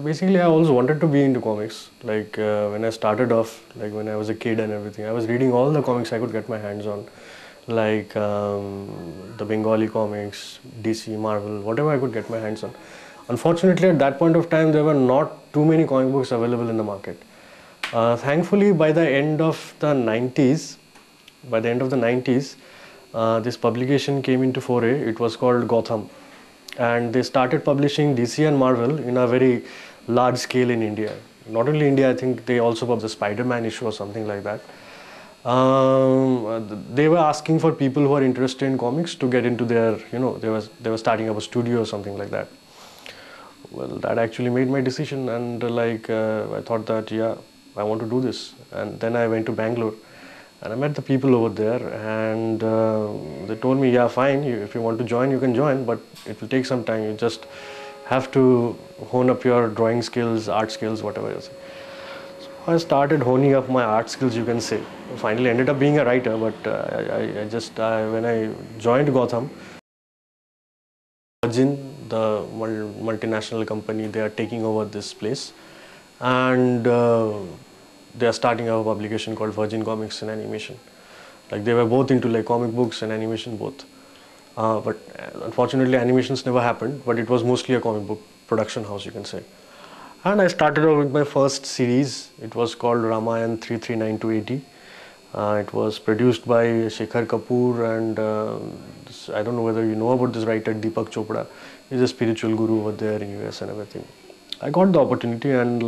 Basically, I always wanted to be into comics. When I started off, like when I was a kid and everything, I was reading all the comics I could get my hands on, the Bengali comics, DC, Marvel, whatever I could get my hands on. Unfortunately, at that point of time, there were not too many comic books available in the market. Thankfully, by the end of the 90s, this publication came into foray. It was called Gotham, and they started publishing DC and Marvel in a very large scale in India. Not only India, I think they also published the Spider-Man issue or something like that. They were asking for people who are interested in comics to get into their, they were starting up a studio or something like that. Well, that actually made my decision, and I thought that yeah, I want to do this. And then I went to Bangalore, and I met the people over there, and they told me, yeah, fine, if you want to join, you can join, but it will take some time. You just have to hone up your drawing skills, art skills, whatever you say. So I started honing up my art skills, you can say. Finally ended up being a writer, but when I joined Gotham, Virgin, the multinational company, they are taking over this place, and they are starting a publication called Virgin Comics and Animation. Like they were both into like comic books and animation both. But unfortunately animations never happened, but it was mostly a comic book production house, you can say. And I started off with my first series. It was called Ramayan 339-80. It was produced by Shekhar Kapoor, and I don't know whether you know about this writer Deepak Chopra. He's a spiritual guru over there in US and everything. I got the opportunity, and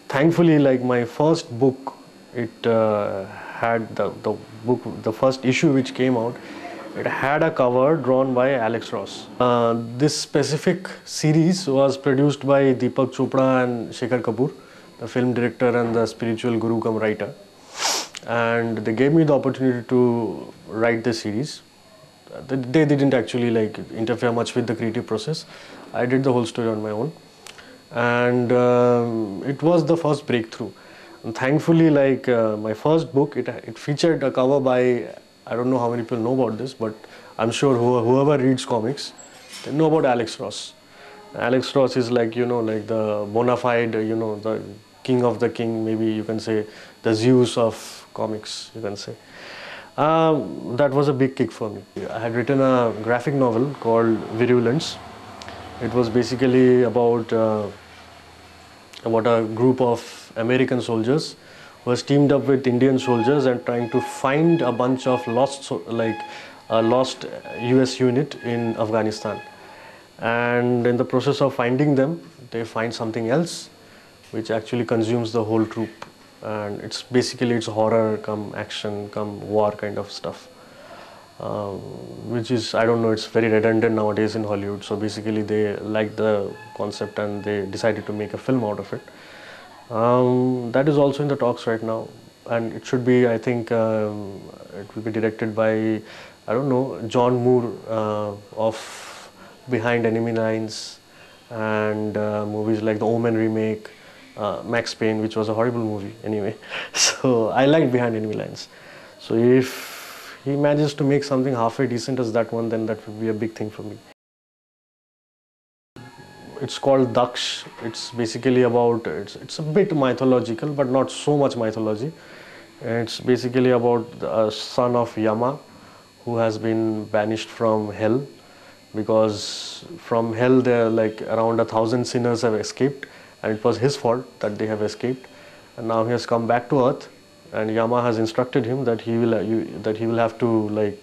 thankfully, my first book, it had the first issue which came out, it had a cover drawn by Alex Ross. This specific series was produced by Deepak Chopra and Shekhar Kapoor, the film director and the spiritual guru cum writer. And they gave me the opportunity to write this series. They didn't actually interfere much with the creative process. I did the whole story on my own. And it was the first breakthrough. And thankfully, my first book, it featured a cover by, I don't know how many people know about this, but I'm sure whoever reads comics, they know about Alex Ross. Alex Ross is the bona fide, the king of the king, maybe you can say the Zeus of comics, you can say. That was a big kick for me. I had written a graphic novel called Virulence. It was basically about a group of American soldiers who was teamed up with Indian soldiers and trying to find a bunch of lost US unit in Afghanistan. And in the process of finding them, they find something else which actually consumes the whole troop. And it's horror come action come war kind of stuff. Which is, I don't know, it's very redundant nowadays in Hollywood. So basically they liked the concept and they decided to make a film out of it. That is also in the talks right now, and it should be, I think, it will be directed by, I don't know, John Moore of Behind Enemy Lines and movies like the Omen remake, Max Payne, which was a horrible movie anyway. So I liked Behind Enemy Lines. So if he manages to make something halfway decent as that one, then that would be a big thing for me. It's called Daksh. It's basically about, it's a bit mythological, but not so much mythology. It's basically about a son of Yama who has been banished from hell, because from hell there around 1,000 sinners have escaped, and it was his fault that they have escaped. And now he has come back to earth, and Yama has instructed him that he will have to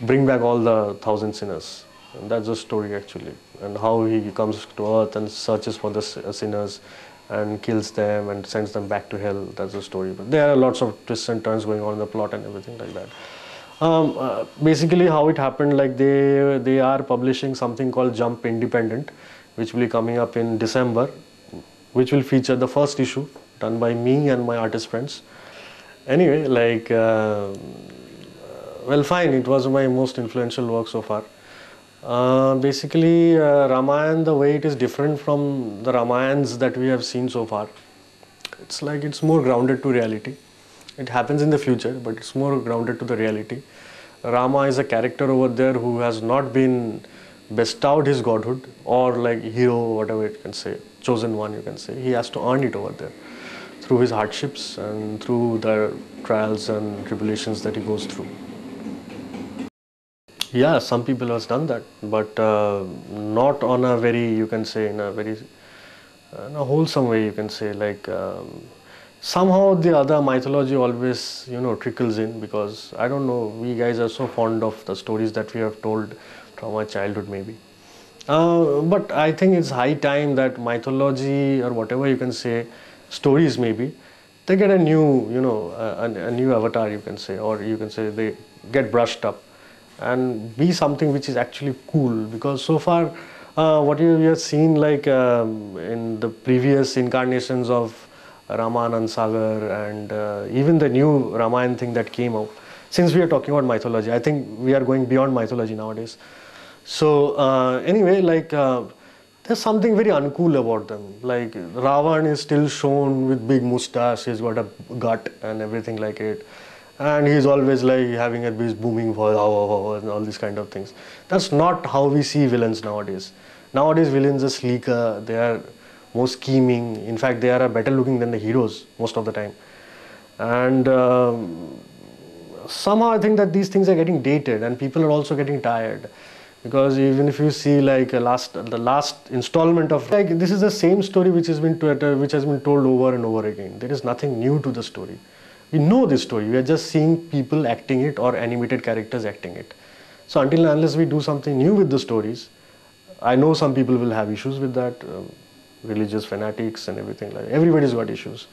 bring back all the 1,000 sinners. And that's the story actually, and how he comes to earth and searches for the sinners and kills them and sends them back to hell. That's the story. But there are lots of twists and turns going on in the plot and everything like that. Basically how it happened, they are publishing something called Jump Independent, which will be coming up in December, which will feature the first issue done by me and my artist friends. Anyway, well, fine, it was my most influential work so far. Basically, Ramayana, the way it is different from the Ramayans that we have seen so far. It's more grounded to reality. It happens in the future, but it's more grounded to the reality. Rama is a character over there who has not been bestowed his godhood, or like hero, whatever you can say, chosen one you can say, he has to earn it over there through his hardships and through the trials and tribulations that he goes through. Yeah, some people has done that, but not on a very, you can say, in a very in a wholesome way, you can say. Like somehow the other mythology always, trickles in, because I don't know, we guys are so fond of the stories that we have told from our childhood maybe. But I think it's high time that mythology, or whatever you can say, stories maybe, they get a new, a new avatar you can say, or you can say they get brushed up and be something which is actually cool. Because so far, what we have seen, like in the previous incarnations of Ramanand Sagar, and even the new Ramayana thing that came out, since we are talking about mythology, I think we are going beyond mythology nowadays. So anyway, like there's something very uncool about them. Like Ravan is still shown with big mustache, he's got a gut and everything like it, and he's always like having a this booming voice and all these kind of things. That's not how we see villains nowadays. Nowadays villains are sleeker, they are more scheming. In fact, they are better looking than the heroes most of the time. And somehow I think that these things are getting dated, and people are also getting tired. Because even if you see like the last installment of, like, this is the same story which has been told over and over again. There is nothing new to the story. We know this story. We are just seeing people acting it, or animated characters acting it. So until and unless we do something new with the stories, I know some people will have issues with that, religious fanatics and everything like that. Everybody's got issues.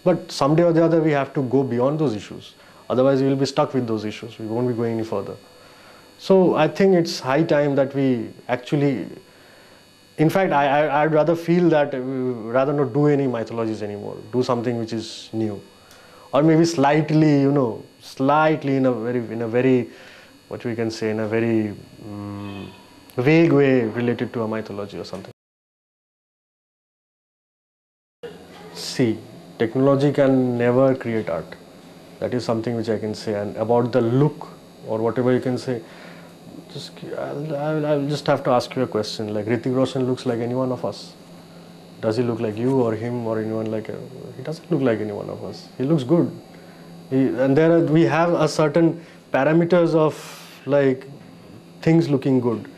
But someday or the other we have to go beyond those issues. Otherwise we will be stuck with those issues. We won't be going any further. So I think it's high time that we actually, in fact, I'd rather feel that rather not do any mythologies anymore. Do something which is new, or maybe slightly, slightly in a very, what we can say, in a very vague way related to a mythology or something. See, technology can never create art. That is something which I can say. And about the look, or whatever you can say, I'll just have to ask you a question. Like, Hrithik Roshan looks like any one of us. Does he look like you or him or anyone like? He doesn't look like any one of us. He looks good. And we have a certain parameters of like things looking good.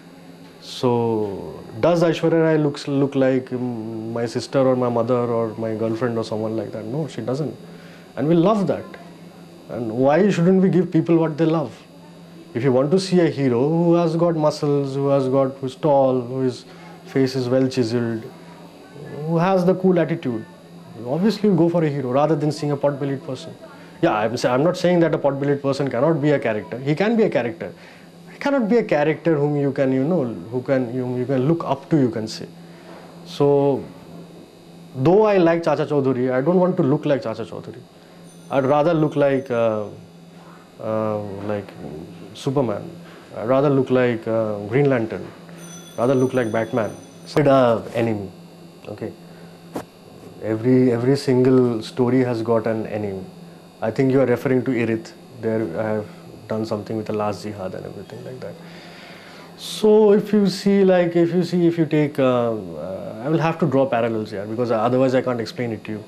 So does Aishwarya Rai look like my sister or my mother or my girlfriend or someone like that? No, she doesn't. And we love that. And why shouldn't we give people what they love? If you want to see a hero who has got muscles, who's tall, whose face is well chiseled, who has the cool attitude, obviously you go for a hero rather than seeing a pot-bellied person. Yeah, I'm not saying that a pot-bellied person cannot be a character. He can be a character. He cannot be a character whom you can, you can look up to, you can say. So, though I like Chacha Chaudhary, I don't want to look like Chacha Chaudhary. I'd rather look like Superman. I'd rather look like Green Lantern. Rather look like Batman. So, enemy. Okay. Every single story has got an enemy. I think you are referring to Irith. There I have done something with the last jihad and everything like that. So if you take, I will have to draw parallels here because otherwise I can't explain it to you.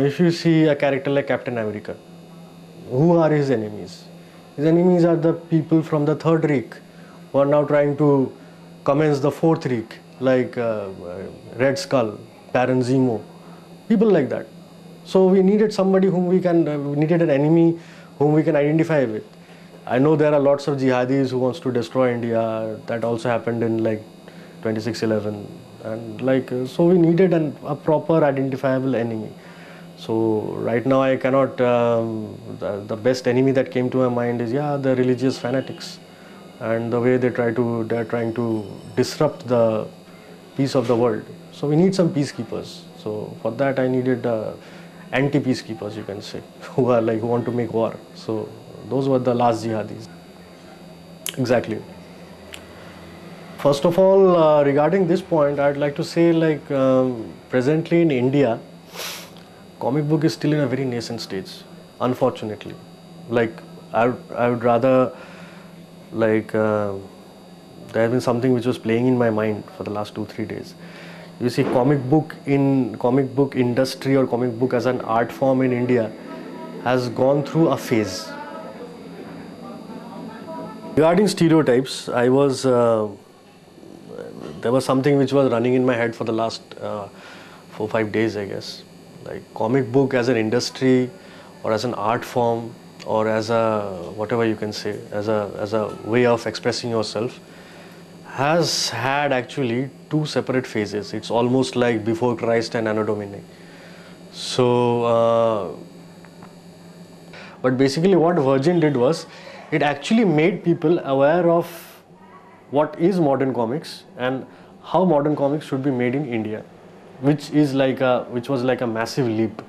If you see a character like Captain America, who are his enemies? His enemies are the people from the Third Reich who are now trying to commence the Fourth Reich, like Red Skull, Baron Zemo, people like that. So we needed somebody whom we needed an enemy whom we can identify with. I know there are lots of jihadis who wants to destroy India. That also happened in like 26/11, and so we needed a proper identifiable enemy. So right now I cannot. The best enemy that came to my mind is the religious fanatics, and the way they're trying to disrupt the peace of the world. So we need some peacekeepers. So for that I needed anti-peacekeepers, you can say, who want to make war. So those were the last jihadis. Exactly. First of all, regarding this point, I'd like to say presently in India, comic book is still in a very nascent stage, unfortunately. I would rather There has been something which was playing in my mind for the last 2-3 days. You see, comic book industry or comic book as an art form in India has gone through a phase. Regarding stereotypes, there was something which was running in my head for the last 4-5 days, I guess. Like comic book as an industry or as an art form or as a whatever you can say, as a way of expressing yourself, has had actually two separate phases. It's almost like before Christ and Anno Domini. So, but basically what Virgin did was, it actually made people aware of what is modern comics and how modern comics should be made in India, which was like a massive leap.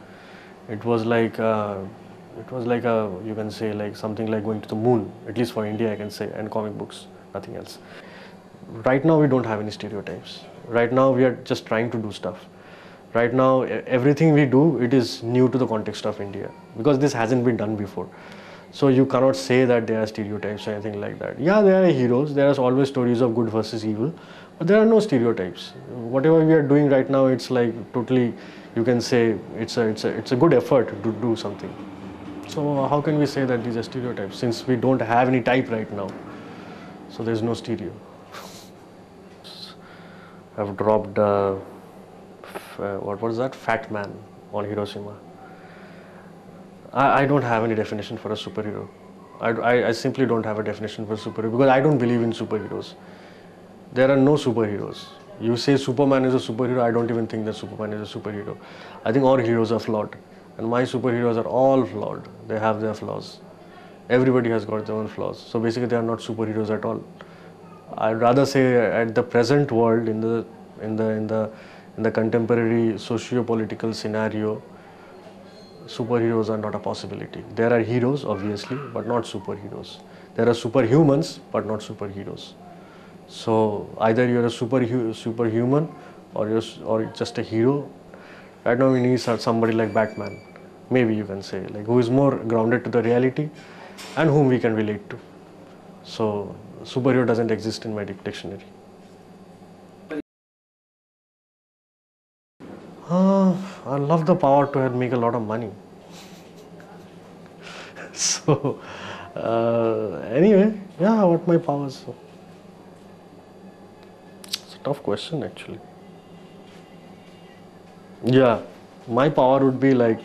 It was like you can say like something like going to the moon, at least for India I can say, and comic books, nothing else. Right now we don't have any stereotypes. Right now we are just trying to do stuff. Right now everything we do, it is new to the context of India, because this hasn't been done before. So you cannot say that there are stereotypes or anything like that. Yeah, there are heroes, there are always stories of good versus evil, but there are no stereotypes. Whatever we are doing right now, it's like totally, you can say it's a good effort to do something. So how can we say that these are stereotypes, since we don't have any type right now? So there's no stereo. I've dropped what was that? Fat Man on Hiroshima. I don't have any definition for a superhero. I simply don't have a definition for a superhero, because I don't believe in superheroes. There are no superheroes. You say Superman is a superhero, I don't even think that Superman is a superhero. I think all heroes are flawed, and my superheroes are all flawed. They have their flaws. Everybody has got their own flaws. So basically they are not superheroes at all. I'd rather say at the present world, in the contemporary socio-political scenario, superheroes are not a possibility. There are heroes, obviously, but not superheroes. There are superhumans, but not superheroes. So either you're a superhuman or just a hero. Right now we need somebody like Batman, maybe you can say, like who is more grounded to the reality and whom we can relate to. So superhero doesn't exist in my dictionary. I love the power to make a lot of money. So anyway, yeah, what my powers? It's a tough question actually. Yeah, my power would be like,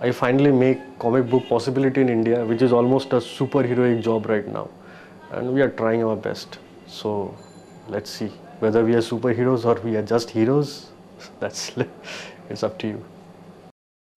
I finally make comic book possibility in India, which is almost a superheroic job right now, and we are trying our best. So let's see whether we are superheroes or we are just heroes. That's it's up to you.